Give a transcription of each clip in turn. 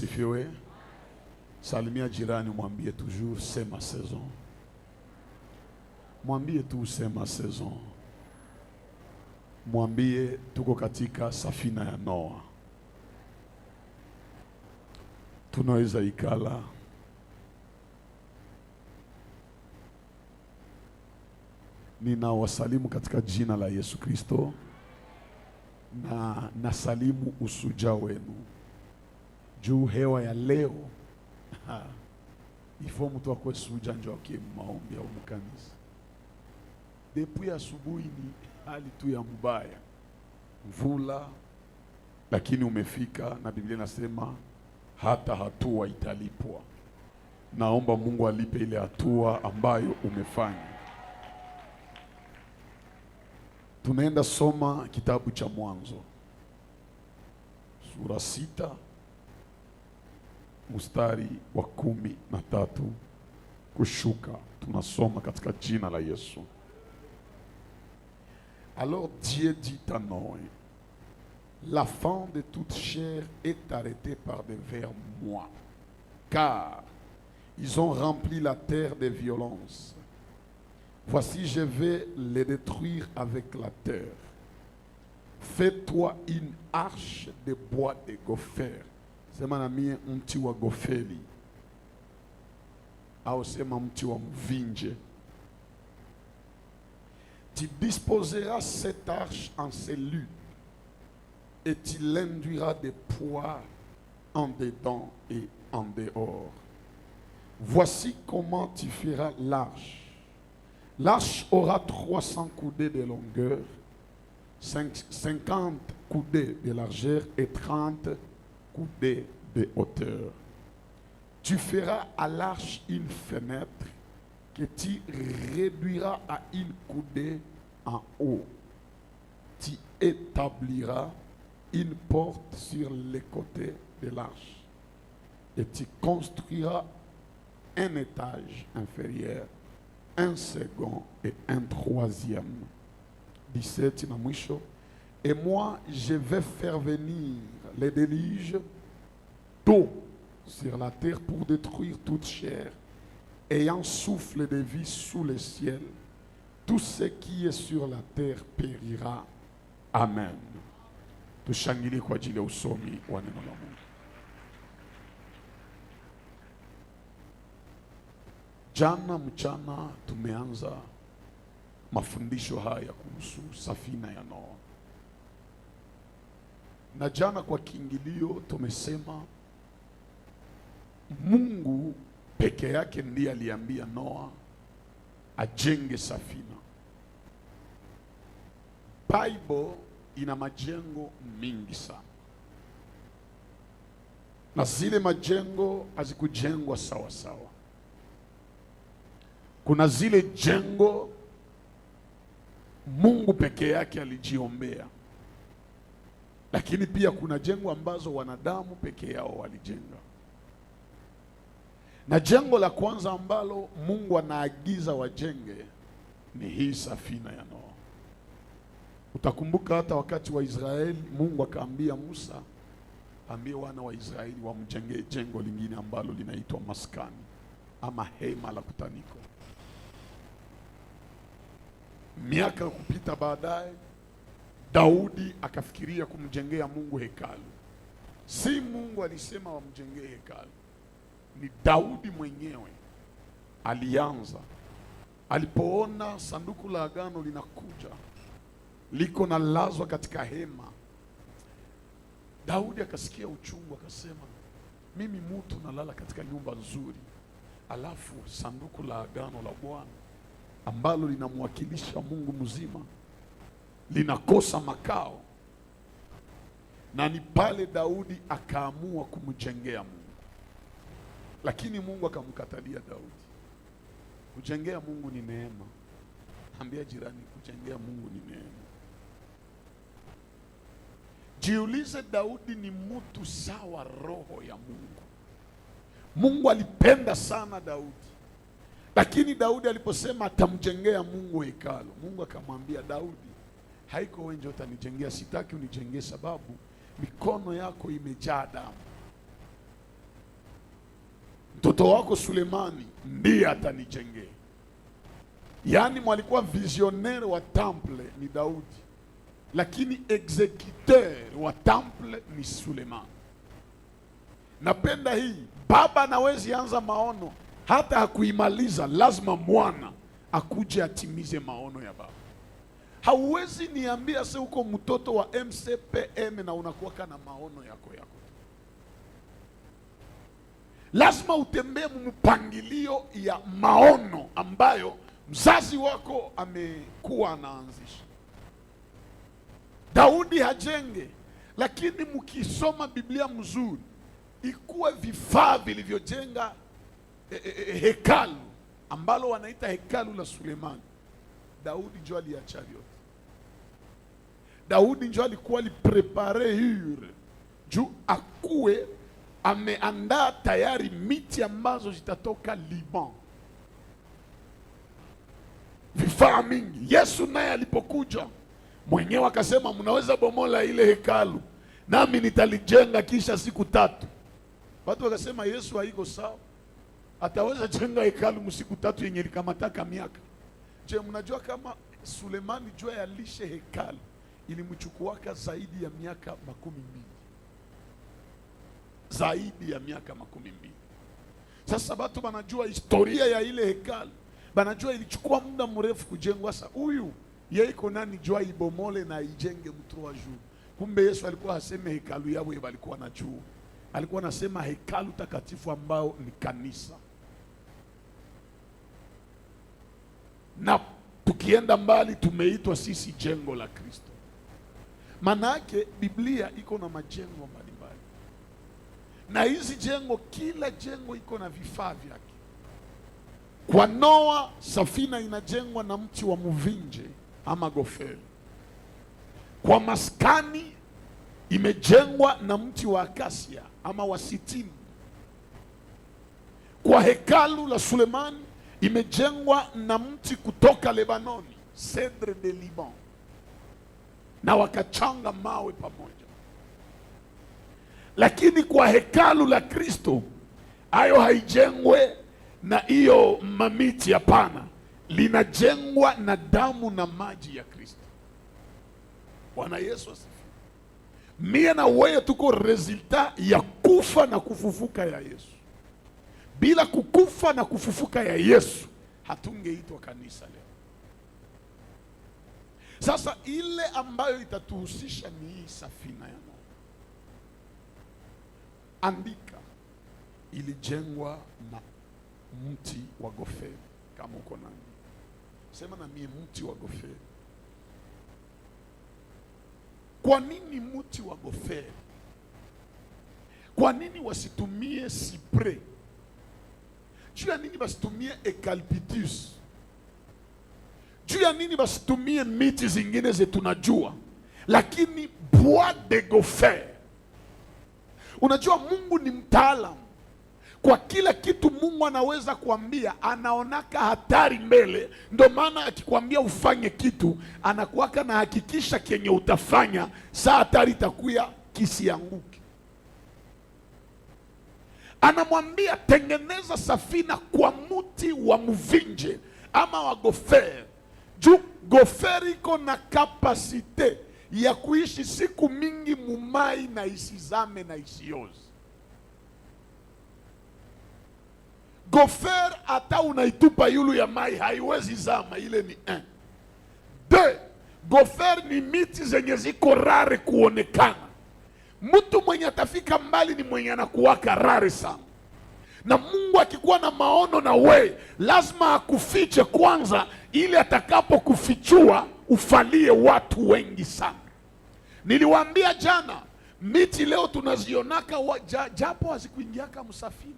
Sifiwe. Salimia jirani, mwambie toujours c'est ma saison. Mwambie tu c'est ma saison. Mwambie tuko katika safina ya Noa. Tunaweza ikala. Ninawasalimu katika jina la Yesu Kristo na nasalimu usuja wenu. Juu hewa ya leo ifo mtu akwe suja njo akie maombi au mkanisa. Depuis asubuhi ni hali tu ya mbaya, mvula, lakini umefika na Biblia inasema hata hatua italipwa. Naomba Mungu alipe ile hatua ambayo umefanya. Tunaenda soma kitabu cha Mwanzo sura 6 mstari wa 13 kushuka. Tunasoma katika jina la Yesu. Alors Dieu dit à Noé, la fin de toute chair est arrêtée par devers moi, car ils ont rempli la terre de violence. Voici, je vais les détruire avec la terre. Fais-toi une arche de bois de gopher. Sema na mie mti wa gofeli, au sema mti wa mvinje. Tu disposeras cette arche en cellules et tu l'induiras de poids en dedans et en dehors. Voici comment tu feras l'arche. L'arche aura 300 coudées de longueur, 50 coudées de largeur et 30 coudées de hauteur. Tu feras à l'arche une fenêtre que tu réduiras à une coudée en haut. Tu établiras une porte sur les côtés de l'arche et tu construiras un étage inférieur, un second et un troisième. 17 na mwisho. Et moi, je vais faire venir les déluges d'eau sur la terre pour détruire toute chair, ayant souffle de vie sous le ciel. Tout ce qui est sur la terre périra. Amen. Tushangili kwa ajili ya usomi wa neno la Mungu. Jana mchana tumeanza mafundisho haya kuhusu safina ya Noa. Na jana kwa kiingilio tumesema Mungu peke yake ndiye aliambia Noa ajenge safina. Bible ina majengo mingi sana, na zile majengo hazikujengwa sawa sawa. Kuna zile jengo Mungu peke yake alijiombea, lakini pia kuna jengo ambazo wanadamu peke yao walijenga. Na jengo la kwanza ambalo Mungu anaagiza wajenge ni hii safina ya Noa. Utakumbuka hata wakati wa Israeli Mungu akaambia Musa, ambie wana wa Israeli wamjengee jengo lingine ambalo linaitwa maskani ama hema la kutaniko. Miaka kupita baadaye, Daudi akafikiria kumjengea Mungu hekalu. Si Mungu alisema wamjengee hekalu, ni Daudi mwenyewe alianza. Alipoona sanduku la agano linakuja, liko na lazwa katika hema, Daudi akasikia uchungu, akasema, mimi mtu nalala katika nyumba nzuri, alafu sanduku la agano la Bwana ambalo linamwakilisha Mungu mzima linakosa makao. Na ni pale Daudi akaamua kumjengea Mungu, lakini Mungu akamkatalia Daudi. Kujengea Mungu ni neema. Ambia jirani, kujengea Mungu ni neema. Jiulize, Daudi ni mtu sawa roho ya Mungu. Mungu alipenda sana Daudi, lakini Daudi aliposema atamjengea Mungu hekalu, Mungu akamwambia Daudi, haiko wewe ndio utanijengea, sitaki unijengee, sababu mikono yako imejaa damu. mtoto wako Sulemani ndiye atanijengea. Yaani mwalikuwa visionnaire wa temple ni Daudi, lakini executeur wa temple ni Sulemani. Napenda hii, baba anawezi anza maono, hata hakuimaliza lazima mwana akuje atimize maono ya baba. Hauwezi niambia sasa uko mtoto wa MCPM na unakuwa kana maono yako. Lazima utembee mpangilio ya maono ambayo mzazi wako amekuwa anaanzisha. Daudi hajenge, lakini mkisoma Biblia mzuri, ikuwe vifaa vilivyojenga hekalu ambalo wanaita hekalu la Sulemani. Daudi ndio aliacha vyote. Daudi ndio alikuwa aliprepare hure juu akuwe ameandaa tayari miti ambazo zitatoka Liban, vifaa mingi. Yesu naye alipokuja mwenyewe akasema, mnaweza bomola ile hekalu nami nitalijenga kisha siku 3. Watu wakasema Yesu haiko sawa, ataweza jenga hekalu msiku 3 yenye likamataka miaka. Je, mnajua kama Sulemani jua ya lishe hekalu ilimchukuaka zaidi ya miaka 12? Zaidi ya miaka 12. Sasa watu banajua historia ya ile hekalu, banajua ilichukua muda mrefu kujengwa. Sasa huyu yeye iko nani jua ibomole na ijenge mtu wa juu? Kumbe Yesu alikuwa haseme hekalu yao walikuwa na juu, alikuwa anasema hekalu takatifu ambao ni kanisa. Na tukienda mbali tumeitwa sisi jengo la Kristo. Manake Biblia iko na majengo mbalimbali, na hizi jengo, kila jengo iko na vifaa vyake. Kwa Noa, safina inajengwa na mti wa mvinje ama goferi. Kwa maskani imejengwa na mti wa akasia ama wa sitini. Kwa hekalu la Sulemani imejengwa na mti kutoka Lebanoni, cedre de Liban, na wakachanga mawe pamoja. Lakini kwa hekalu la Kristo hayo haijengwe na hiyo mamiti, hapana, linajengwa na damu na maji ya Kristo. Bwana Yesu asifiwe. Mie na wewe tuko resulta ya kufa na kufufuka ya Yesu. Bila kukufa na kufufuka ya Yesu hatungeitwa kanisa leo. Sasa ile ambayo itatuhusisha ni hii safina ya Noa. Andika, ilijengwa na mti wa goferi. Kama uko nani, sema na mie mti wa goferi. Kwa nini mti wa goferi? Kwa nini wasitumie cypress? Juu ya nini basitumie eucalyptus? Juu ya nini basitumie miti zingine zetunajua, lakini bois de gopher? Unajua Mungu ni mtaalamu. Kwa kila kitu Mungu anaweza kuambia, anaonaka hatari mbele. Ndio maana akikwambia ufanye kitu, anakuwaka na hakikisha kenye utafanya, saa hatari itakuya kisianguke. Anamwambia tengeneza safina kwa mti wa mvinje ama wa goferi. Juu goferi iko na kapasite ya kuishi siku mingi mumai na isizame na isiozi. Goferi hata unaitupa yulu ya mai haiwezi zama, ile ni 1. 2, goferi ni miti zenye ziko rare kuonekana. Mtu mwenye atafika mbali ni mwenye anakuwaka rare sana. Na Mungu akikuwa na maono na we, lazima akufiche kwanza, ili atakapo kufichua ufalie watu wengi sana. Niliwaambia jana, miti leo tunazionaka japo hazikuingiaka msafina.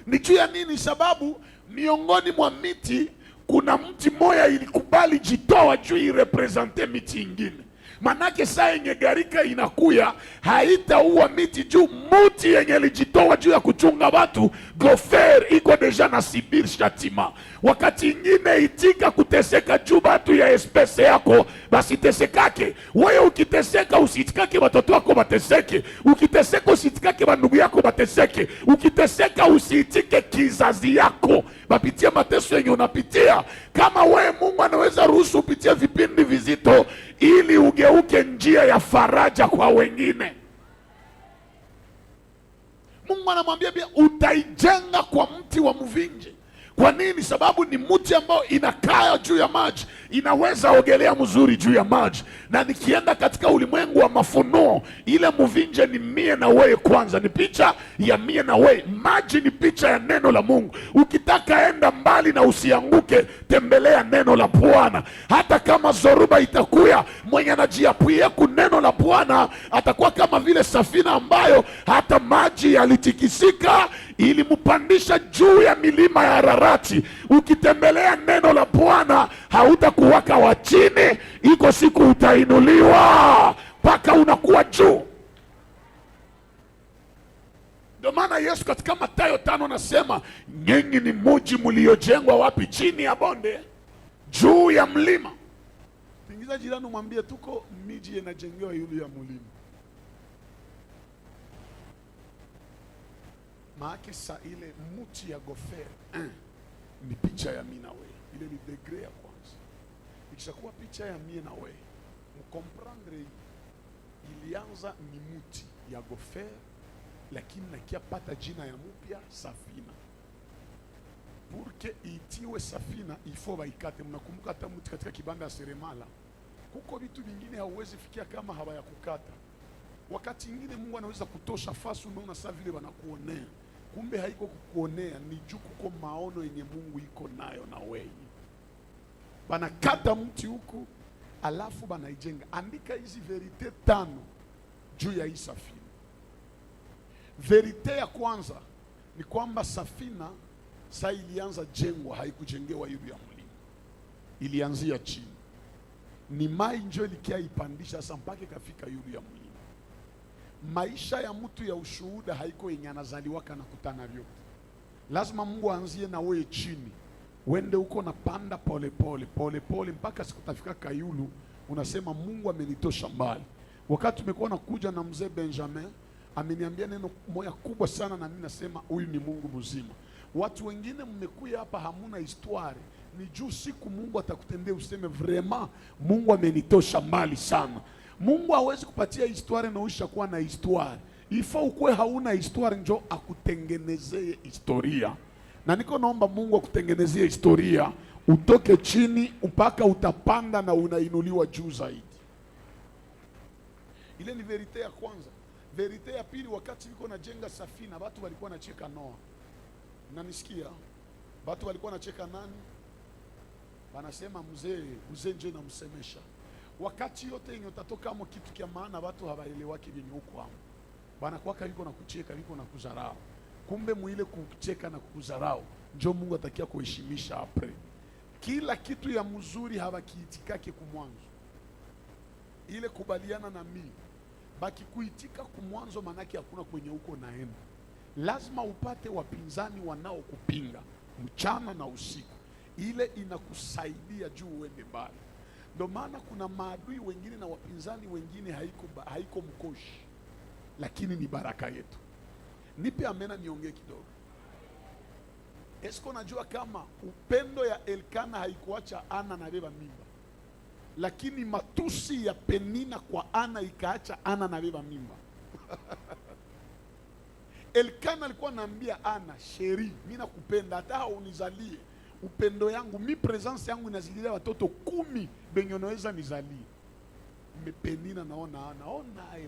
Ni juu ya nini? Sababu miongoni mwa miti kuna mti moya ilikubali jitoa juu irepresente miti ingine. Manake saa yenye gharika inakuya haitaua miti juu muti yenye lijitoa juu ya kuchunga watu gofer iko deja na sibir shatima. Wakati ingine itika kuteseka juu batu ya espese yako basi tesekake. Wewe ukiteseka usitikake watoto wako bateseke. Ukiteseka usitikake bandugu yako bateseke. Ukiteseka usiitike kizazi yako bapitie mateso yenye unapitia. Kama wewe Mungu anaweza ruhusu upitie vipindi vizito ili ugeuke njia ya faraja kwa wengine. Mungu anamwambia pia utaijenga kwa mti wa mvinje. Kwa nini? Sababu ni mti ambao inakaa juu ya maji, inaweza ogelea mzuri juu ya maji. Na nikienda katika ulimwengu wa mafunuo, ile mvinje ni mie na wewe kwanza, ni picha ya mie na wewe. Maji ni picha ya neno la Mungu. Ukitaka enda mbali na usianguke, tembelea neno la Bwana. Hata kama zoruba itakuya, mwenye anajiapuia ku neno la Bwana atakuwa kama vile safina ambayo hata maji yalitikisika ilimpandisha juu ya milima ya Ararati. Ukitembelea neno la Bwana hautakuwaka wa chini, iko siku utainuliwa mpaka unakuwa juu. Ndio maana Yesu katika Mathayo 5 anasema nyinyi ni mji mliojengwa wapi? Chini ya bonde, juu ya mlima. Tingiza jirani mwambie tuko miji inajengewa yule ya mlima. Maake sa ile muti ya gofer ni picha ya mimi na wewe. Ile ni degree ya kwanza. Ikishakuwa picha ya mimi na wewe, mkomprendre ilianza ni muti ya gofer, lakini nakiapata jina ya mpya safina. Porque itiwe safina ifo baikate. Mnakumbuka hata muti katika kibanda ya seremala, kuko vitu vingine hauwezi fikia kama hawaya kukata. Wakati ingine Mungu anaweza kutosha fasi, unaona saa vile wanakuonea, kumbe haiko kukuonea, ni juu kuko maono yenye Mungu iko nayo na wewe. Banakata mti huku alafu banaijenga. Andika hizi verite 5 juu ya hii safina. Verite ya kwanza ni kwamba safina saa ilianza jengwa, haikujengewa yule ya mlima, ilianzia chini. Ni mai njo ilikia ipandisha sasa mpaka kafika yule ya mlima. Maisha ya mtu ya ushuhuda haiko yenye anazaliwaka na kutana vyote. Lazima Mungu aanzie na wewe chini, wende uko na panda pole pole mpaka sikutafika kayulu, unasema Mungu amenitosha mbali. Wakati tumekuwa nakuja na mzee Benjamin, ameniambia neno moja kubwa sana, na mimi nasema huyu ni Mungu mzima. Watu wengine mmekuja hapa hamuna histoire, ni juu siku Mungu atakutendea useme vraiment Mungu amenitosha mbali sana. Mungu hawezi kupatia histoire na uisha kuwa na histoire. Ifo ukwe hauna histoire njo akutengenezee historia. Na niko naomba Mungu akutengenezee historia, utoke chini mpaka utapanda na unainuliwa juu zaidi. Ile ni verite ya kwanza. Verite ya pili, wakati niko najenga safina, watu walikuwa nacheka Noa. Unanisikia? Watu walikuwa nacheka nani? Wanasema mzee nje namsemesha. Wakati yote yenye utatoka amo kitu kia maana watu hawaelewaki vyenye huko amo. Bana kwaka yuko na kucheka, yuko na kuzarau. Kumbe muile kucheka na kukuzarau njo Mungu atakia kuheshimisha apre. Kila kitu ya mzuri hawakiitikake kumwanzo. Ile kubaliana na mimi. Baki kuitika kumwanzo manake hakuna kwenye huko naenda. Lazima upate wapinzani wanao kupinga mchana na usiku. Ile inakusaidia juu uende mbali. Ndio maana kuna maadui wengine na wapinzani wengine haiko mkoshi, lakini ni baraka yetu. Nipe amena niongee kidogo. Esko najua kama upendo ya Elkana haikuacha Ana na beba mimba, lakini matusi ya Penina kwa Ana ikaacha Ana na beba mimba. Elkana alikuwa anaambia Ana, sheri, mimi nakupenda hata unizalie. Upendo yangu, mi presence yangu inazilia watoto 10 benye naweza nizalie. Penina naona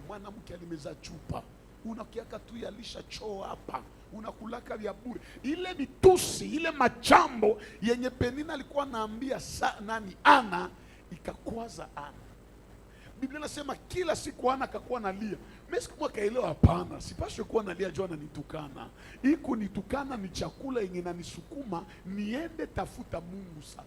mwanamke alimeza chupa, unakiaka tu yalisha choo hapa, unakulaka vya bure. Ile mitusi, ile machambo yenye Penina alikuwa naambia Ana ikakwaza Ana. Biblia inasema kila siku Ana akakuwa nalia. Mimi siku kaelewa, hapana, sipaswe kuwa nalia jua ananitukana. Iko nitukana ni chakula yenye nanisukuma niende tafuta Mungu sasa.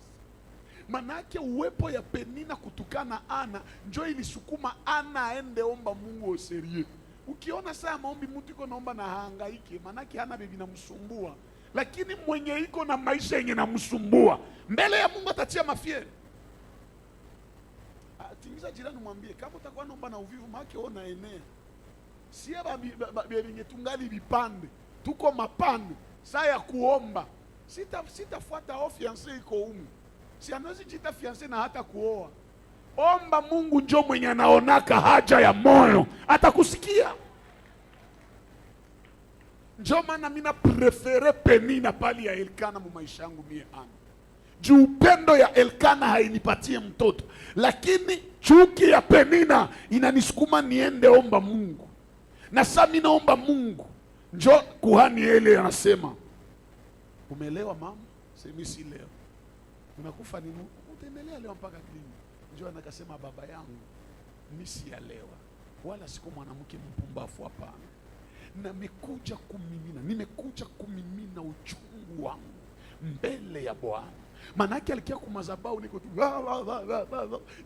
Manake uwepo ya Penina kutukana Ana njo ilisukuma Ana aende omba Mungu oserie. Ukiona saa maombi mtu iko naomba na hangaike, manake hana bibi namsumbua. Lakini mwenye iko na maisha yenye namsumbua, mbele ya Mungu atatia mafiere. Tingiza jirani mwambie, kama utakuwa naomba na uvivu make ona enea. Sia babinge tungali vipande, tuko mapande, saa ya kuomba. Sitafuata o fiancé iko umu. Si anawezi jita fiancé na hata kuoa. Omba Mungu njo mwenye anaonaka haja ya moyo, atakusikia. Njo maana mina prefere Penina pali ya Elkana mu maisha yangu mie Ana. Juu upendo ya Elkana hainipatie mtoto, lakini chuki ya Penina inanisukuma niende omba Mungu. Na sasa mimi naomba Mungu, njo kuhani Eli anasema, umelewa mama? Sema si leo. Unakufa nini? Utaendelea leo mpaka lini? Njo anakasema, baba yangu, mimi sialewa wala siko mwanamke mpumbavu, hapana. Nimekuja kumimina uchungu wangu mbele ya Bwana. Manake alikia kumazabau niko tu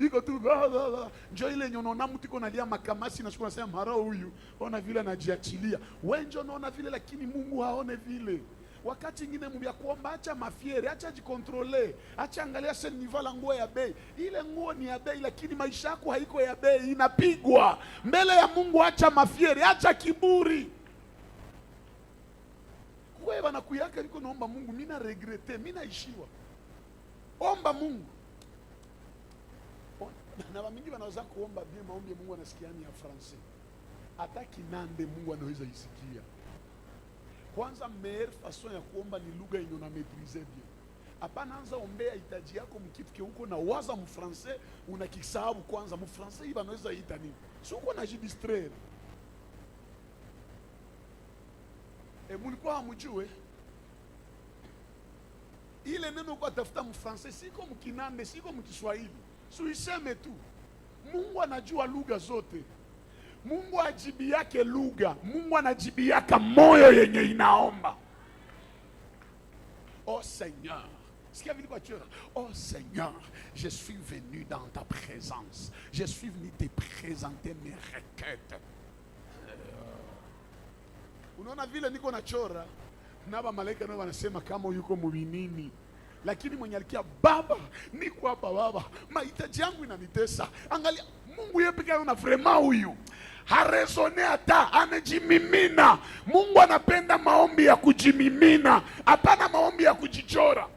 iko tu njo ile nyonona mtu iko nalia makamasi na shukuru nasema mara huyu ona vile anajiachilia. Wewe njo unaona vile, lakini Mungu haone vile. Wakati ingine mbia kuomba, acha mafiere, acha jikontrole, acha angalia sasa niva la nguo ya bei. Ile nguo ni ya bei, lakini maisha yako haiko ya bei, inapigwa mbele ya Mungu. Acha mafiere, acha kiburi. Wewe bana kuyaka niko naomba Mungu, mimi na regrete, mimi naishiwa. Omba Mungu. Na wamingi wanaweza kuomba bien maombi ya Mungu anasikiani ya Francais. Hata kinande Mungu anaweza isikia. Kwanza meilleure façon ya kuomba ni lugha yenye una maîtriser bien. Hapana anza ombea hitaji yako mkitu huko na waza mu Francais unakisahabu kwanza mu Francais hivi anaweza ita nini? Si uko na jidistraire. Mulikuwa hamjue ile neno kwa tafuta mu Francais siko mkinande siko mkiswahili. Suiseme tu. Mungu anajua lugha zote. Mungu ajibi yake lugha. Mungu anajibi yaka moyo yenye inaomba. Oh Seigneur, sikia vile kwa chura. Oh Seigneur, je suis venu dans ta présence. Je suis venu te présenter mes requêtes. Unaona vile niko na chora na ba malaika nao wanasema kama yuko mubinini. Lakini mwenye alikia, baba niko hapa baba, mahitaji yangu inanitesa. Angalia Mungu yeye pekee ana vrema huyu. Haresone hata anajimimina. Mungu anapenda maombi ya kujimimina, hapana maombi ya kujichora.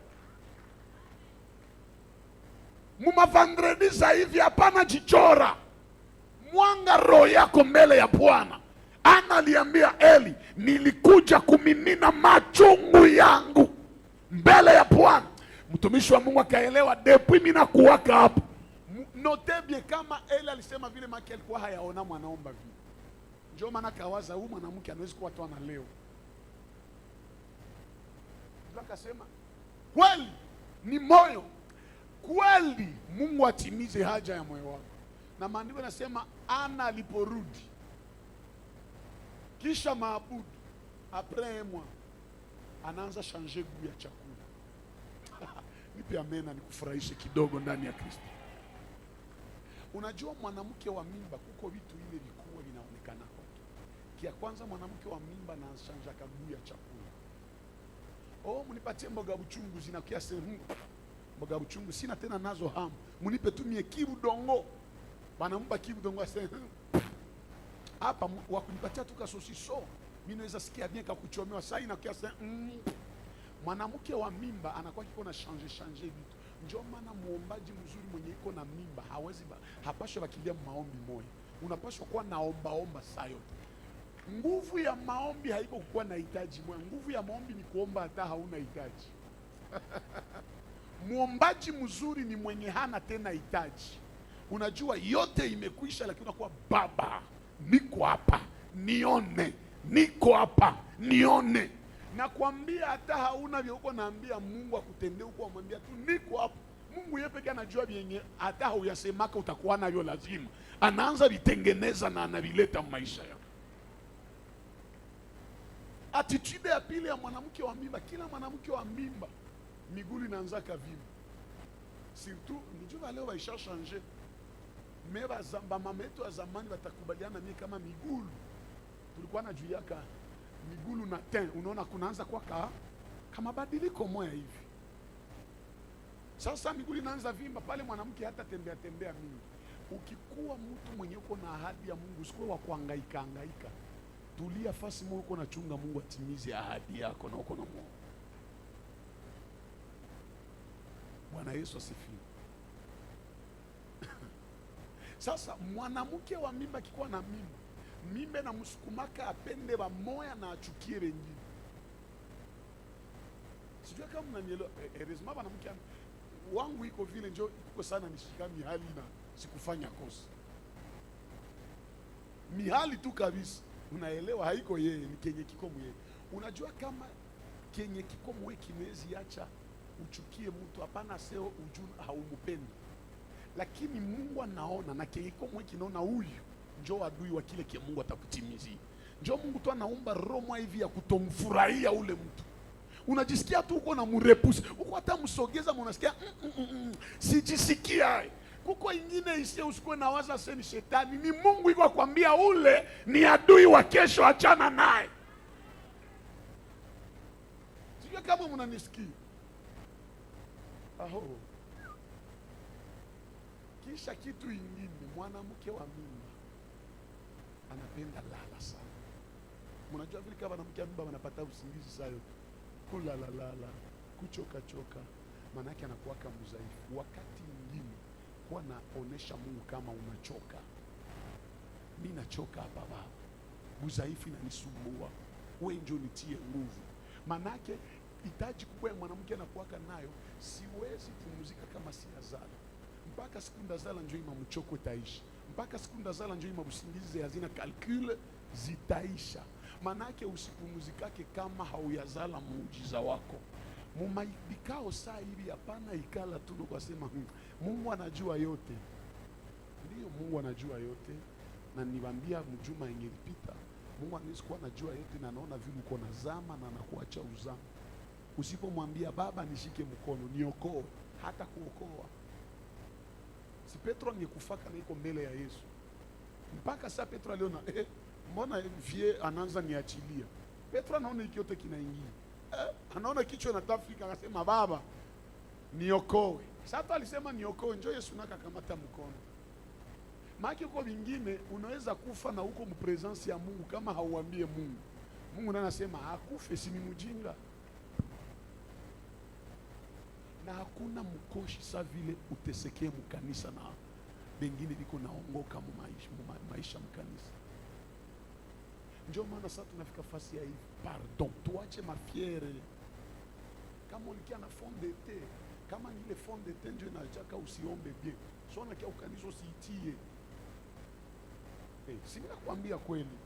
Muma vendredi za hivi hapana jichora. Mwanga roho yako mbele ya Bwana. Ana aliambia Eli, nilikuja kumimina machungu yangu mbele ya Bwana. Mtumishi wa Mungu akaelewa depuis mimi nakuwaka hapo. Notebie kama Eli alisema vile maki alikuwa hayaona mwanaomba vile. Njoo maana kawaza huyu mwanamke anaweza kuwa tu ana leo. Ndio akasema kweli ni moyo. Kweli Mungu atimize haja ya moyo wako. Na maandiko yanasema Ana aliporudi kisha maabudu après moi anaanza changer goût ya chakula. Nipe amena nikufurahishe kidogo ndani ya Kristo. Unajua mwanamke wa mimba kuko vitu ile vikubwa vinaonekana kwake. Kia kwanza mwanamke wa mimba na chanja goût ya chakula. Oh, mnipatie mboga buchungu zinakia sehemu. Mboga buchungu sina tena nazo hamu. Mnipe tu mie kibu dongo. Banampa kibu dongo asema hapa wakunipatia tu kasosiso, mimi naweza sikia bien kakuchomewa saa ina kiasi. Mwanamke wa mimba anakuwa kiko na changer vitu. Ndio maana muombaji mzuri mwenye iko na mimba hawezi hapaswa bakilia maombi moyo. Unapaswa kuwa naomba saa yote. Nguvu ya maombi haiko kuwa na hitaji moyo. Nguvu ya maombi ni kuomba hata hauna hitaji. Muombaji mzuri ni mwenye hana tena hitaji. Unajua yote imekwisha, lakini unakuwa baba, niko hapa nione, niko hapa nione. Nakwambia hata hauna vya uko naambia Mungu akutendee uko amwambia tu niko hapa. Mungu yeye pekee anajua vyenye hata huyasemaka utakuwa navyo lazima. Anaanza vitengeneza na anavileta maisha yako. Attitude ya pili ya mwanamke wa mimba, kila mwanamke wa mimba miguu inaanza kavimba. Surtout nijua leo waisha changer. Mais bazamba mama yetu wa zamani watakubaliana mimi kama migulu. Tulikuwa na juu yaka migulu na ten, unaona kunaanza kwa kama badiliko moya hivi. Sasa migulu inaanza vimba pale, mwanamke hata tembea tembea mingi. Ukikuwa mtu mwenye uko na ahadi ya Mungu, usikuwe wa kuhangaika hangaika. Tulia fasi moyo, uko na chunga Mungu atimize ahadi yako na uko na Mungu. Bwana Yesu asifiwe. Sasa mwanamke wa mimba akikuwa na mimba na msukumaka apende ba moya na achukie wengine. Sijui kama mnanielewa. Heureusement mwanamke wangu iko vile njoo iko sana nishika mihali na sikufanya kosa. Mihali tu kabisa. Unaelewa haiko yeye, ni kenye kiko mwe. Unajua kama kenye kiko mwe kinezi acha uchukie mtu, hapana seo ujun haumupendi. Lakini Mungu anaona na kenye kiko mwe kinaona huyu njoo adui wa kile kile Mungu atakutimizia. Njoo Mungu tu anaomba roho hivi ya kutomfurahia ule mtu. Unajisikia tu uko na murepusi, uko hata msogeza unasikia sijisikia. Kuko ingine isiye usikuwe na waza seni shetani, ni Mungu iko kwambia ule ni adui wa kesho, achana naye. Sijui kama mnanisikia. Aho. Kisha kitu ingine, mwanamke wa mimba anapenda lala sana. Mnajua vile kama mwanamke wa mimba anapata usingizi sayo, kula lala, kuchoka choka, maana yake anakuwa kama mzaifu. Wakati mwingine kwa naonesha Mungu kama unachoka. Mimi nachoka hapa baba. Mzaifu inanisumbua. Wewe njoo nitie nguvu. Maana yake hitaji kubwa ya mwanamke anakuwa nayo, siwezi kumuzika kama siazala. Mpaka siku ndazala njoo imamchoko itaisha. Mpaka siku ndazala njoo imabusingizi hazina calcul zitaisha. Manake usipumuzikake kama hauyazala muujiza wako. Mumaikao saa hivi hapana ikala tu kwa sema Mungu anajua yote. Ndio Mungu anajua yote, na niwaambia mjuma ingepita Mungu anaweza anajua yote na anaona vile uko na zama na anakuacha uzama. Usipomwambia baba nishike mkono niokoe, hata kuokoa. Si Petro angekufaka na iko mbele ya Yesu. Mpaka saa Petro aliona mbona vie anaanza niachilia. Petro anaona hiki yote kinaingia. Anaona kichwa na tafika akasema baba niokoe. Sasa alisema niokoe, njoo Yesu nakakamata mkono. Maki uko vingine unaweza kufa na uko mpresence ya Mungu kama hauambie Mungu. Mungu ndiye anasema akufe, si ni mjinga. Na hakuna mkoshi sa vile utesekee mkanisa na bengine biko naongoka maisha mkanisa. Njoo maana sasa tunafika fasi ya hivi. Pardon, tuache mafiere. Kama ulikia na fond de te, kama ni ile fond de te njoo inachaka usiombe bien. Sona kia ukanizo siitie. Sina kuambia kweli.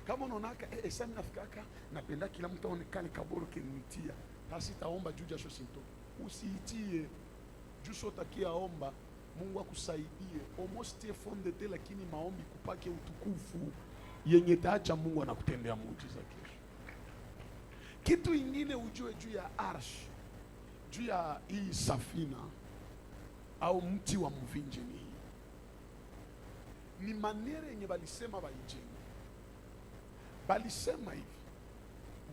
Kama unaonaka sasa mimi nafikaka napenda kila mtu aonekane kaboro kinitia. Basi taomba juu jasho sinto. Usiitie. Juu sotakia omba Mungu akusaidie. Almost fond de te, lakini maombi kupake utukufu yenye taacha Mungu anakutendea muujiza kesho. Kitu ingine ujue juu ya arsh, juu ya hii safina au mti wa mvinje ni manera yenye balisema baijenge. Balisema hivi,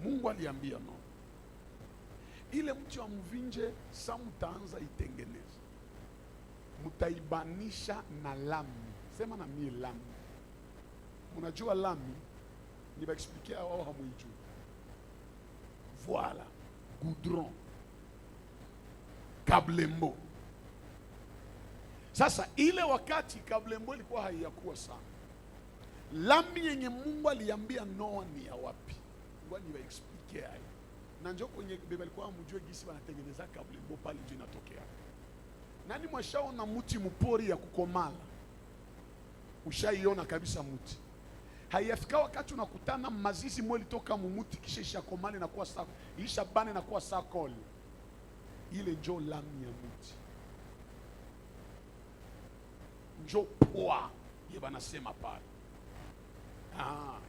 Mungu aliambia no, ile mti wa mvinje sa mtaanza itengeneza, mutaibanisha na lami. Sema na mie lami. Unajua lami, ni baexpliquer wao hamuijui. Voilà, goudron, kablembo. Sasa ile wakati kablembo ilikuwa haiyakuwa sana. Lami yenye Mungu aliambia Noa ni ya wapi? Ngoja niwaexpliquer hayo. Na njoo kwenye bebe alikuwa mjue gisi wanatengeneza kablembo pale ndio inatokea. Nani mwashaona mti mpori ya kukomala? Ushaiona kabisa mti. Haiyafika wakati unakutana mazizi mweli toka mumuti kisha ishakomale na kuwa sako, isha bane na kuwa sakoli. Ile njoo lami ya mti. Njoo poa yeba nasema pale.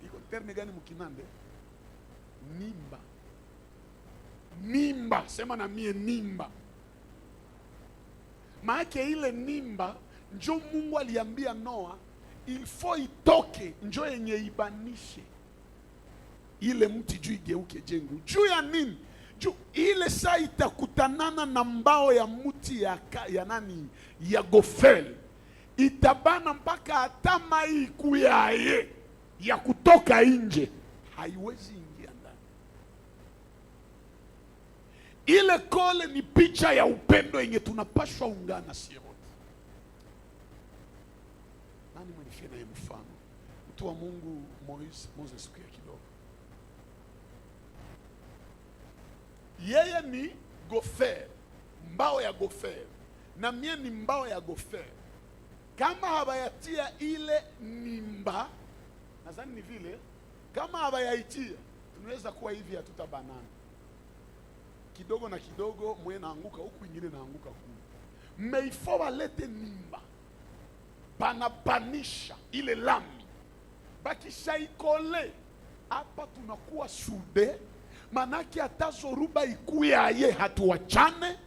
Iko terme gani mkinande? Nimba. Nimba, sema na mie nimba. Maana ile nimba njo Mungu aliambia Noa ilfo itoke, njo yenye ibanishe ile mti juu igeuke jengo. Juu ya nini? Juu ile saa itakutanana na mbao ya mti ya nani, ya gofel, itabana mpaka hata mai ikuyaye ya kutoka nje haiwezi ingia ndani. Ile kole ni picha ya upendo yenye tunapashwa ungana sio. Nani mwenifia naye mfano? Mtu wa Mungu Moses siku ya kidogo. Yeye ni gofer, mbao ya gofer, na mie ni mbao ya gofer. Kama habayatia ile nimba, nadhani ni vile, kama habayaitia tunaweza kuwa hivi hatutabanana. Kidogo na kidogo mwe naanguka huku, ingine naanguka huku. Meifo walete nimba, banabanisha ile lami, bakishaikole hapa tunakuwa sude. Manake hata zoruba ikuyaye hatuwachane,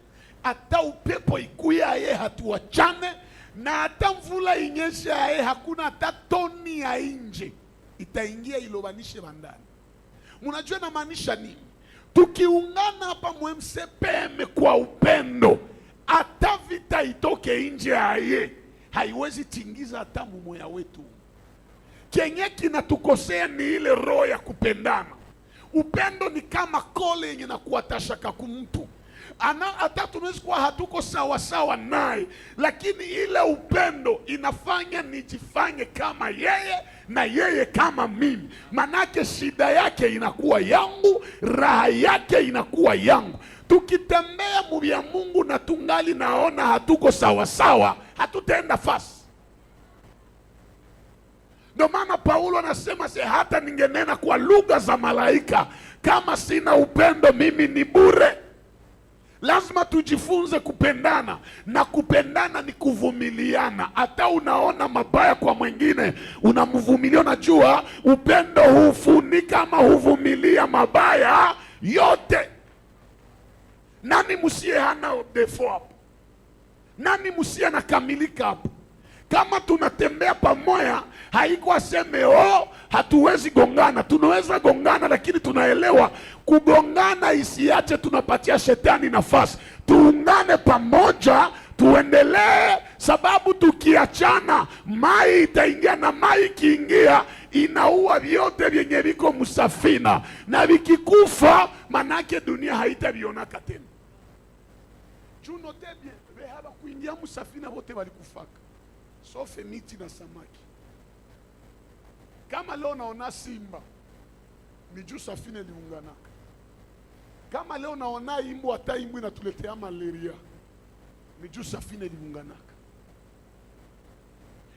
hata upepo ikuyaye hatuwachane, na hata mvula inyeshe yaye hakuna hata toni ya nje itaingia ilobanishe bandani. Munajua na maanisha nini? Tukiungana hapa MCPM kwa upendo, hata vita itoke nje yaye haiwezi tingiza hata mumoya wetu. Kenye kinatukosea ni ile roho ya kupendana. Upendo ni kama kole yenye na kuatashaka kumtu. Hata tunaweza kuwa hatuko sawa sawa naye, lakini ile upendo inafanya nijifanye kama yeye na yeye kama mimi. Manake shida yake inakuwa yangu, raha yake inakuwa yangu. Tukitembea muvya Mungu na tungali naona hatuko sawa sawa, hatutaenda fasi. Ndio maana Paulo anasema hata ningenena kwa lugha za malaika, kama sina upendo mimi ni bure. Lazima tujifunze kupendana, na kupendana ni kuvumiliana. Hata unaona mabaya kwa mwingine unamvumilia, unajua upendo hufunika ama huvumilia mabaya yote. Nani msiye hana defo hapo? Nani msiye anakamilika hapo? Kama tunatembea pamoja, haiko aseme hatuwezi gongana. Tunaweza gongana, lakini tunaelewa kugongana isiache tunapatia shetani nafasi. Tuungane pamoja, tuendelee, sababu tukiachana mai itaingia, na mai ikiingia inaua vyote vyenye viko msafina, na vikikufa manake dunia haitavionaka tena. Juno tebie behaba kuingia msafina wote walikufaka, sofe miti na samaki. Kama leo naona simba ni juu safina liunganaka. Kama leo naona imbu, hata imbu inatuletea malaria ni juu safina liunganaka.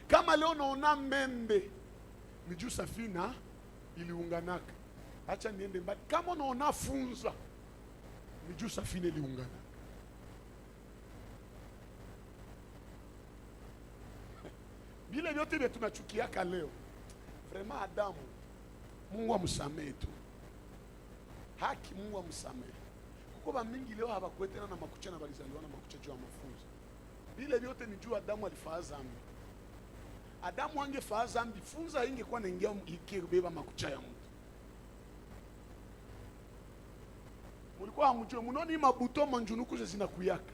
Kama leo naona mende ni juu safina iliunganaka. Acha niende mbali. Kama naona funza ni juu safina iliunganaka. Vile vyote vile tunachukiaka leo. Vrema Adamu, Mungu amsamehe tu. Haki, Mungu amsamehe. Kuko mingi leo habakwetena na makucha na balizaliwa na makucha juu ya mafunzo. Vile vyote ni juu Adamu alifanya dhambi. Adamu angefanya dhambi, funza ingekuwa naingia ikibeba makucha ya mtu. Mulikuwa hamjue, munoni mabuto manjunuku zinakuyaka.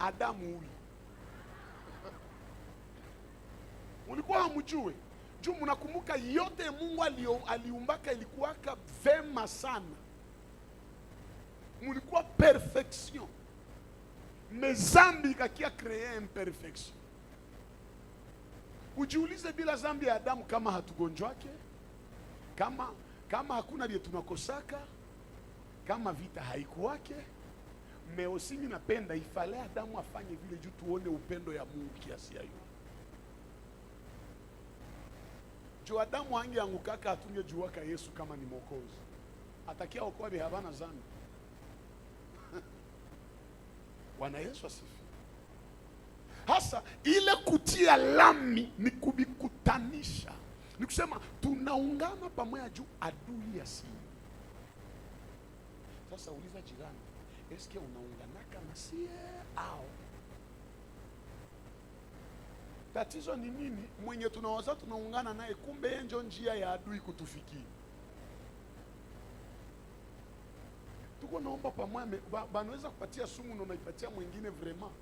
Adamu huyu. Mulikuwa hamjue. Juu mnakumbuka yote Mungu aliumbaka ilikuwaka vema sana. Mulikuwa perfection. Mais zambi kakia créer imperfection. Ujiulize bila zambi ya Adamu kama hatugonjwake, kama hakuna vile tunakosaka, kama vita haikuwake. Meosimi napenda ifale Adamu afanye vile juu tuone upendo ya Mungu kiasi ya yule. Juu Adamu angeangukaka hatungejuaka Yesu kama ni Mwokozi. Atakia okoa be habana zambi. Wana Yesu asifi. Hasa ile kutia lami ni kubikutanisha. Ni kusema tunaungana pamoja juu adui asiye. Sasa uliza jirani, eske unaunganaka na sie au? Tatizo ni nini? Mwenye tunawaza tunaungana naye, kumbe yeye ndio njia ya adui kutufikia. Tuko naomba pamoja, banaweza kupatia sumu na unaipatia mwingine vraiment.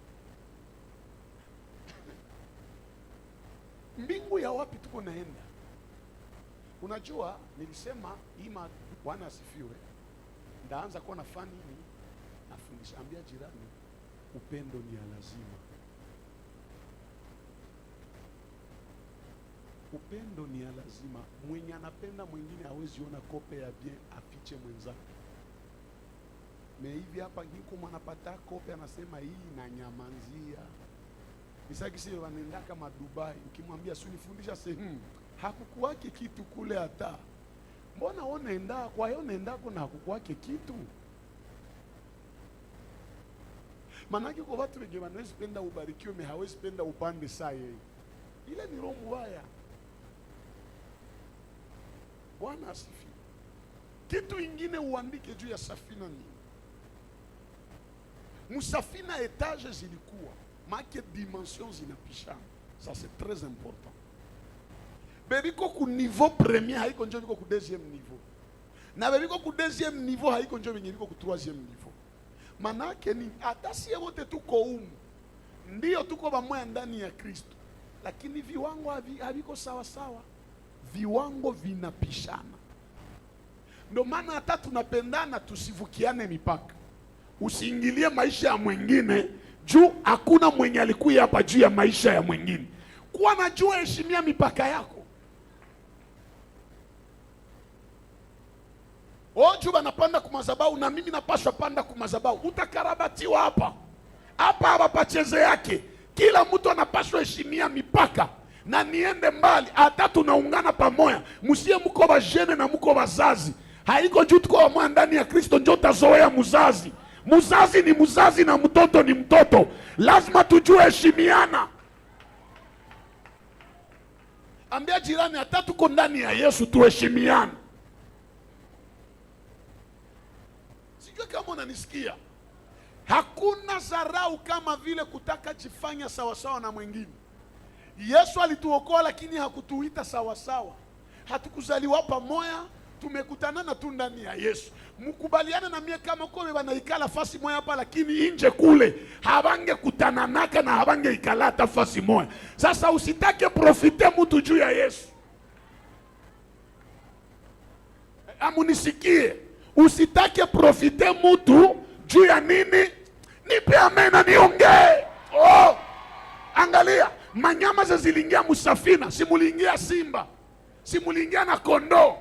Mbingu ya wapi tuko naenda? Unajua nilisema ima Bwana asifiwe. Ndaanza kuwa nafanya nini? Nafundisha, ambia jirani, upendo ni ya lazima. Upendo ni ya lazima. Mwenye anapenda mwingine hawezi ona kope ya bien afiche mwenzake. Me hivi hapa ngiko mwanapata kope anasema hii na nyamanzia. Misaki sio wanaenda kama Dubai. Ukimwambia si unifundisha sehemu, hakukuwake kitu kule hata. Mbona unaenda kwa hiyo unaendako na hakukuwake kitu? Manake kwa watu wengi wanaweza penda ubarikiwe, me hawezi penda upande saa yeye. Ile ni roho mbaya. Bwana asifiwe. Kitu ingine uandike juu ya safina ni musafina etage zilikuwa make dimension zinapishana. Ça c'est très important. Bebiko ku niveau premier haiko njoo biko ku deuxième niveau. Na bebiko ku deuxième niveau haiko njoo biko ku troisième niveau. Manake ni hata si wote tuko humu. Ndio tuko pamoja ndani ya Kristo. Lakini viwango haviko sawa sawa. Viwango vinapishana. Ndio maana hata tunapendana tusivukiane mipaka. Usiingilie maisha ya mwingine juu hakuna mwenye alikuja hapa juu ya maisha ya mwingine. Kuwa najua, heshimia mipaka yako. Oju banapanda kumazabau na mimi napaswa panda kumazabau. Utakarabatiwa hapa. Hapa hapacheze yake. Kila mtu anapaswa heshimia mipaka. Na niende mbali, hata tunaungana pamoja. Msiye mko bajene na mko bazazi. Haiko juu tuko pamoja ndani ya Kristo ndio utazoea muzazi. Muzazi ni muzazi na mtoto ni mtoto. Lazima tujue heshimiana. Ambia jirani, hata tuko ndani ya Yesu tuheshimiane. Sijui kama unanisikia. Hakuna dharau kama vile kutaka jifanya sawa sawa na mwingine. Yesu alituokoa lakini hakutuita sawa sawa. Hatukuzaliwa pamoja, tumekutanana tu ndani ya Yesu. Mkubaliane na mie kama uko wanaikala fasi moja hapa lakini nje kule habange kutananaka na habange ikalata fasi moja. Sasa usitake profite mtu juu ya Yesu. Amunisikie. Usitake profite mtu juu ya nini? Nipe amena niongee. Oh! Angalia, manyama zilingia musafina, simulingia simba, simulingia na kondoo.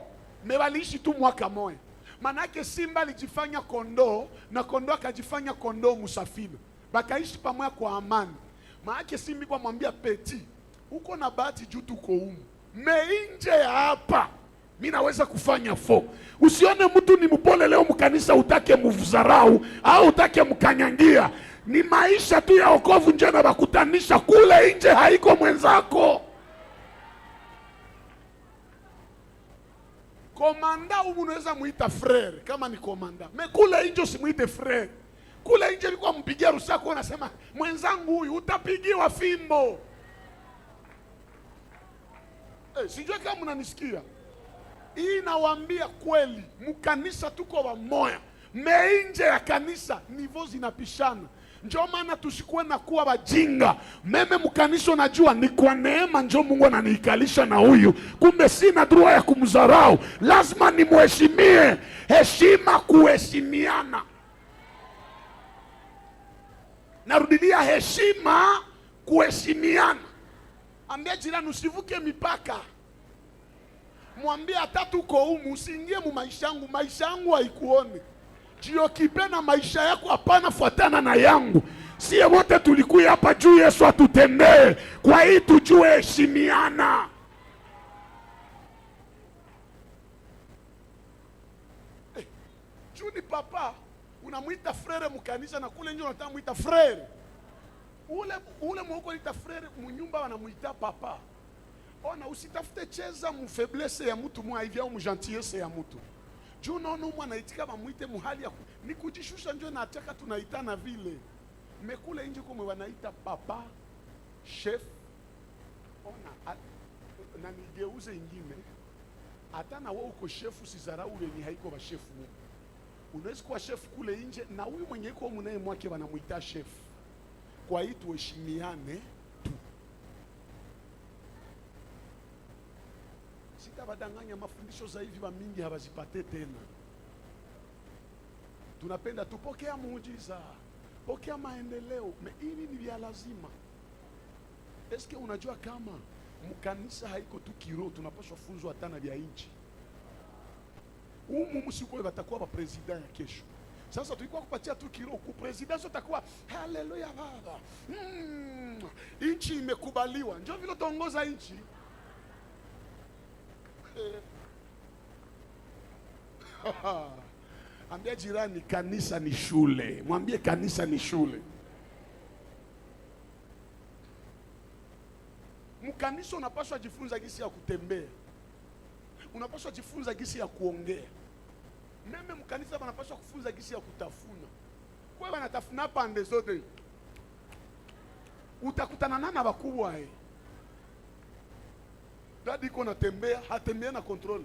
Mewaliishi tu mwaka moja. Manake simba alijifanya kondoo na kondoo akajifanya kondoo musafina. Bakaishi pamoja kwa amani. Manake simba kwa mwambia peti, uko na bahati juu tuko humu. Meinje ya hapa mimi naweza kufanya fo. Usione mtu ni mpole leo mkanisa utake mvuzarau au utake mkanyangia. Ni maisha tu ya wokovu nje na bakutanisha kule nje haiko mwenzako. Komanda unaweza muita frere kama ni komanda. Me kule nje usimuite frere. Kule nje alikuwa mpigia rusako unasema mwenzangu huyu utapigiwa fimbo. Sijui kama mnanisikia. Hii nawaambia kweli, mkanisa tuko wamoya. Meinje ya kanisa nivo zinapishana. Njoo maana tusikuwe na kuwa bajinga. Meme mkanisa unajua ni kwa neema njoo Mungu ananiikalisha na huyu. Kumbe sina droit ya kumdharau. Lazima nimuheshimie. Heshima, kuheshimiana. Narudilia, heshima, kuheshimiana. Ambia jirani usivuke mipaka. Mwambie hata tuko humu usiingie mu maisha yangu haikuone. Jio kipena maisha yako hapana fuatana na yangu. Sie wote tulikuwa hapa juu Yesu atutendee. Kwa hii tujue heshimiana. Juni papa unamuita frere mkanisa na kule nje unataka muita frere. Ule mwoko ita frere munyumba wanamuita papa. Ona usitafute cheza mu faiblesse ya mtu mwa hivi au mu gentillesse ya mtu. Juu naona mwana itika bamuite muhali ya ni kujishusha njoo na ataka tunaitana vile. Mekule nje kama wanaita papa, chef, Ona na nigeuze ingine, hata na wewe uko shefu, sizarau wenye haiko ba shefu. Unaweza kuwa shefu kule nje, na huyu mwenye yuko mnaye mwake wanamuita shefu. Kwa hiyo tuheshimiane tu. Sitabadanganya, mafundisho za hivi mingi hawazipate tena. Tunapenda tupokea muujiza, pokea maendeleo, hili ni vya lazima. Eske unajua kama mkanisa haiko tu kiroho, tunapaswa funzwa hata na vya nchi. Msiko watakuwa ba president ya kesho. Sasa tulikuwa kupatia tu kiroho, ku president sio takuwa haleluya baba. Nchi imekubaliwa. Njoo vile tuongoza nchi. Ambia jirani, kanisa ni shule. Mwambie kanisa ni shule. Mkanisa unapaswa jifunza gisi ya kutembea. Unapaswa jifunza gisi ya kuongea. Meme mkanisa wanapaswa kufunza gisi ya kutafuna. Kwa hiyo wanatafuna pande zote. Utakutana na wakubwa dadi iko natembea, hatembea na control.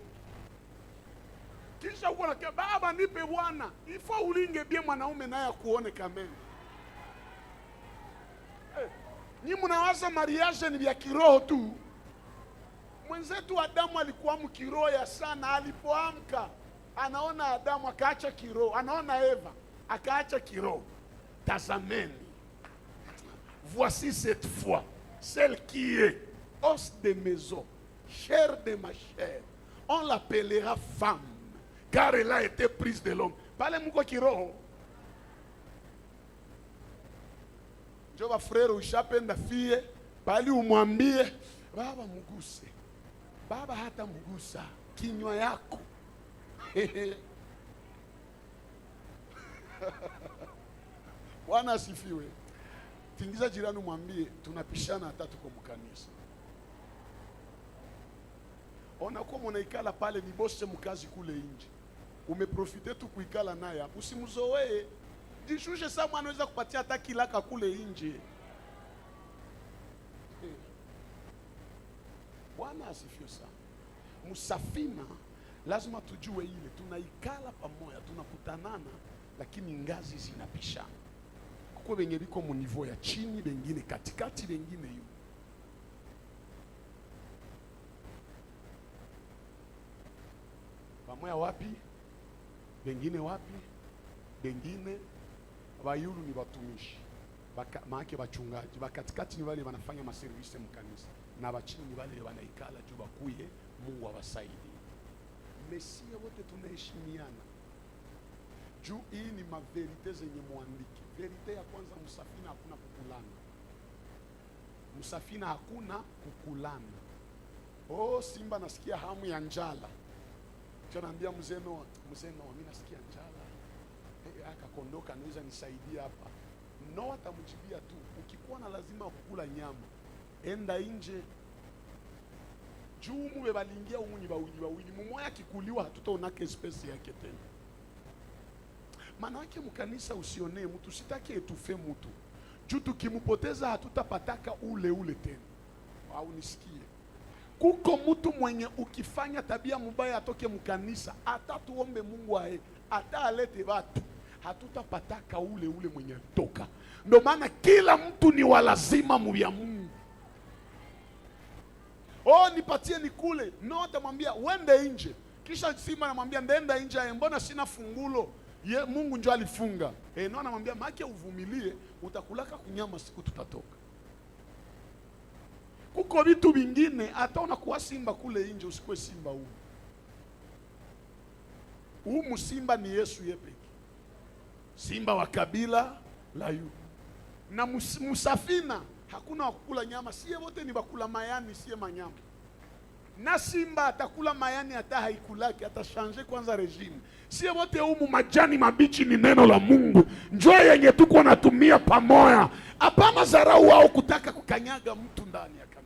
Kisha uko na baba nipe bwana. Ifo ulinge bie mwanaume naye akuone kamera. Ni mnawaza mariage ni vya kiroho tu. Mwenzetu Adamu alikuwa mkiroho ya sana, alipoamka anaona Adamu akaacha kiroho, anaona Eva akaacha kiroho. Tazameni. Voici cette fois celle qui est os de maison, chair de ma chair. On l'appellera femme, car elle a été prise de l'homme. Pale mko kiroho. Njoo frère, ushapenda fie, bali umwambie baba mguse. Baba hata mgusa kinywa yako. Bwana asifiwe. Tingiza jirani mwambie tunapishana hata tuko mkanisa. Ona kwa mnaikala pale ni bosse mkazi kule nje. Umeprofite tu kuikala naye, usimzoee. Jishushe sana, anaweza kupatia hata kilaka kule nje. Bwana asifiwe sana. Musafina lazima tujue ile tunaikala pamoja, tunakutanana, lakini ngazi zinapishana. Kwa wenye biko mu niveau ya chini, wengine katikati, wengine yu. Pamoja wapi? Wengine wapi? Wengine bayulu ni watumishi. Maana wachungaji, katikati ni wale wanafanya maservice mkanisa, na bachini ni wale wanaikala juu bakuye Mungu awasaidie. Mesia wote tunaheshimiana. Juu hii ni maverite zenye muandiki. Verite ya kwanza, msafina hakuna kukulana. Msafina hakuna kukulana. Oh, simba nasikia hamu ya njala. Tunaambia mzee no, mimi nasikia njala. Akakondoka, anaweza nisaidia hapa. No, atamjibia tu, ukikuwa na lazima kukula nyama, enda nje. Juu muwe balingia umunyi bawili. Mumoya kikuliwa hatutaona space yake tena. Maana yake mkanisa usionee mtu, sitaki etufe mtu. Juu tukimupoteza hatutapataka ule tena. Au nisikie. Kuko mtu mwenye ukifanya tabia mbaya atoke mkanisa, hata tuombe Mungu ae, hata alete watu, hatutapataka ule mwenye toka. Ndio maana kila mtu ni walazima mvya Mungu. Oh, nipatie nikule. No, atamwambia wende nje. Kisha simba anamwambia ndenda nje, mbona sina fungulo? Mungu njoo alifunga. No, anamwambia make uvumilie, utakulaka kunyama siku tutatoka. Kuko vitu vingine hata unakuwa simba kule nje, usikue simba huko. Huyu simba ni Yesu yepeke. Simba wa kabila la Yuda. Na musafina hakuna wakula nyama, sie wote ni bakula mayani, sie manyama. Na simba atakula mayani hata haikulaki, atashanje kwanza regime. Sie wote humu majani mabichi ni neno la Mungu. Njoo yenye tuko natumia pamoja. Hapana zarau wao kutaka kukanyaga mtu ndani ya kanisa.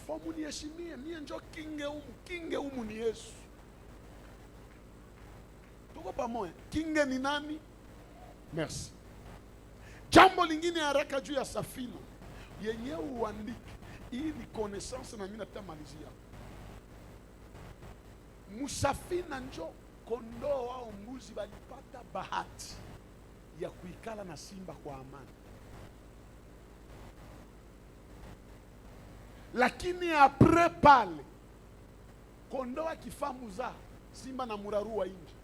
Fomu ni heshimie, mie njoo kinge humu ni Yesu. Tuko pamoja. Kinge ni nani? Merci. Jambo lingine haraka juu ya safina yenyewe uandike, hii ni connaissance na mimi natamalizia. Musafina njo kondoo au mbuzi walipata bahati ya kuikala na simba kwa amani, lakini apre pale kondoo akifamu za simba na murarua nje.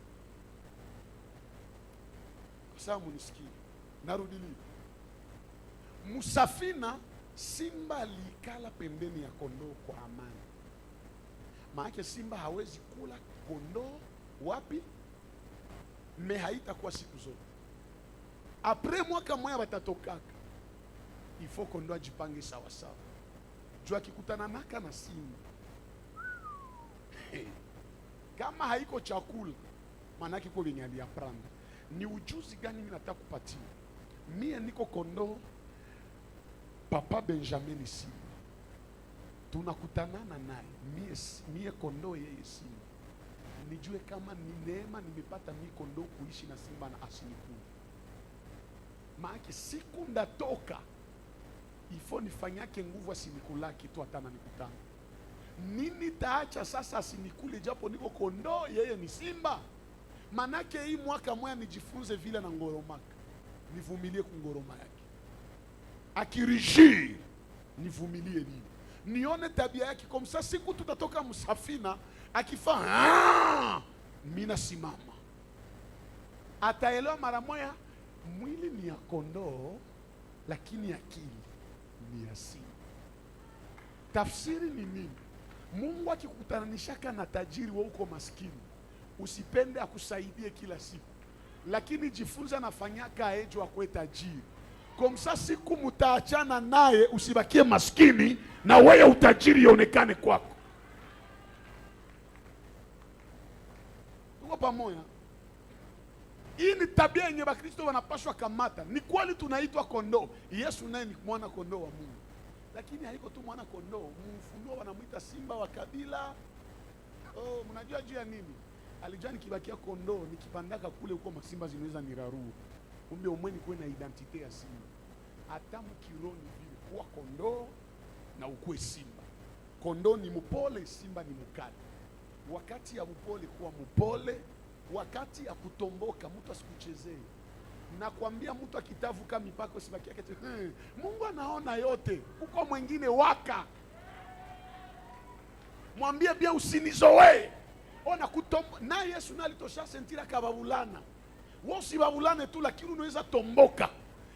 Sasa munisikie, narudili musafina, simba alikala pembeni ya kondoo kwa amani. Maana simba hawezi kula kondoo wapi? Me haitakuwa siku zote. Apre mwaka moya watatokaka, ifo kondoo ajipange sawa sawa. Juu akikutana naka na simba kama haiko chakula, maana kiko venye aliapranda. Ni ujuzi gani mimi nataka kupatia? Mie niko kondoo, papa Benjamin simba, tunakutanana naye, mie kondoo, yeye simba. Nijue kama ni neema nimepata mimi kondoo kuishi na simba na asinikule. Maana siku ndatoka ifo nifanyake nguvu asinikulaki tu atana nikutana. Nini taacha sasa asinikule japo niko kondoo, yeye ni simba? Manake hii mwaka moya nijifunze vile na ngoromaka, nivumilie kungoroma yake. Akirishi nivumilie nini, nione tabia yake. Kwa msa siku tutatoka msafina akifa mina simama, ataelewa mara moya mwili ni ya kondoo lakini akili ni ya simba. Tafsiri ni nini? Mungu akikutananishaka na tajiri wa uko maskini, usipende akusaidie kila siku, lakini jifunza nafanyaka aejo akwe tajiri. Kwa msa siku mutaachana naye, usibakie maskini na wewe utajiri ionekane kwako. Tuko pamoja? Hii ni tabia yenye Bakristo wanapaswa kamata. Ni kweli tunaitwa kondoo. Yesu naye ni mwana kondoo wa Mungu, lakini haiko tu mwana kondoo. Mfunuo wanamuita simba wa kabila. Mnajua juu ya nini? Alijua nikibakia kondoo, nikipandaka kule huko masimba zinaweza nirarua. Kumbe umweni kuwe na identite ya simba. Hata mkironi vile kuwa kondoo na ukue simba. Kondoo ni mpole, simba ni mkali. Wakati ya mpole kuwa mpole, wakati ya kutomboka mtu asikuchezee. Nakwambia mtu akitavuka mipaka usibaki yake. Mungu anaona yote. Uko mwingine waka. Mwambie bia usinizoe. Ona kutomboka. Na Yesu na alitosha sentira kababulana. Wewe usibabulane tu, lakini unaweza tomboka.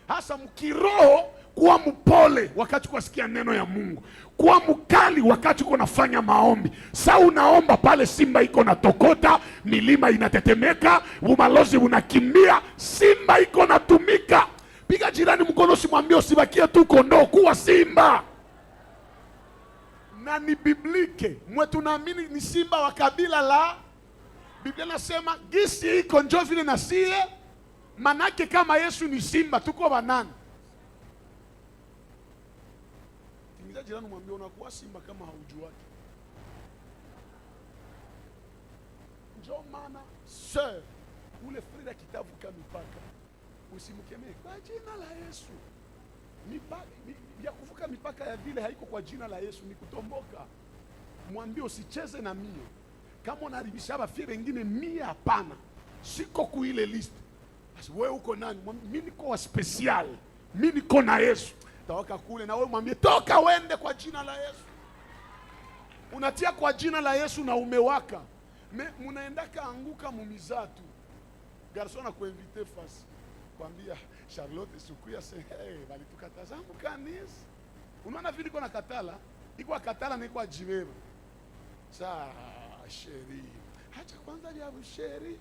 Hasa mkiroho kuwa mpole wakati kusikia neno ya Mungu. Kuwa mkali wakati uko nafanya maombi. Sasa unaomba pale simba iko na tokota, milima inatetemeka, umalozi unakimbia, simba iko natumika. Piga jirani mkono, simwambie usibakie tu kondoo, kuwa simba. Na ni biblike. Mwe tunaamini ni simba wa kabila la. Biblia nasema gisi iko njo vile na sie. Manake kama Yesu ni simba, tuko banani? Tingiza jirani mwambie unakuwa simba kama haujuaki. Njo maana sir, ule Frida kitavuka mipaka, usimkemee kwa jina la Yesu. Ya kuvuka mipaka ya vile haiko kwa jina la Yesu, ni kutomboka. Mwambie usicheze na mie. Kama unaharibisha bafie wengine mie, hapana. Siko kuile list. Wewe uko nani? Mimi niko wa special. Mimi niko na Yesu. Tawaka kule na wewe mwambie toka wende kwa jina la Yesu. Unatia kwa jina la Yesu na umewaka. Munaendaka anguka mumizatu. Garçon akuinvite fasi. Kwambia Charlotte sukuya se bali tukataza mkanisa. Unaona vile iko na katala, iko katala na iko ajibeba. Sa sheri. Acha kwanza ya sheri.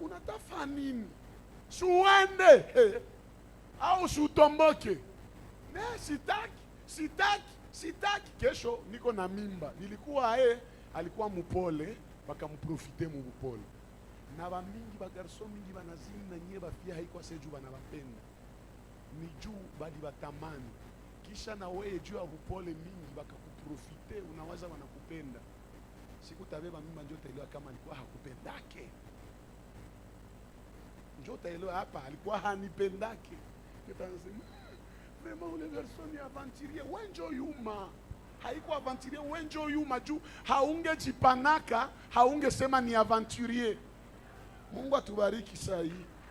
Unatafa nini? Suende au sutomboke. Sitaki. Kesho niko na mimba. Nilikuwa alikuwa mpole, wakamprofite mpole. Na ba mingi ba garso mingi banazini na nyie bafia haiko seju banabapenda. Ni juu bali batamani. Kisha na wewe juu ya upole mingi bakakuprofite, unawaza wanakupenda. Siku tabeba mimba ndio utaelewa kama alikuwa hakupendake. Ndio utaelewa hapa alikuwa hanipendake. Vraiment ule garçon ni aventurier. Wenjo yuma. Haiko aventurier, wenjo yuma juu haungejipanaka, haungesema ni aventurier. Mungu atubariki saa hii.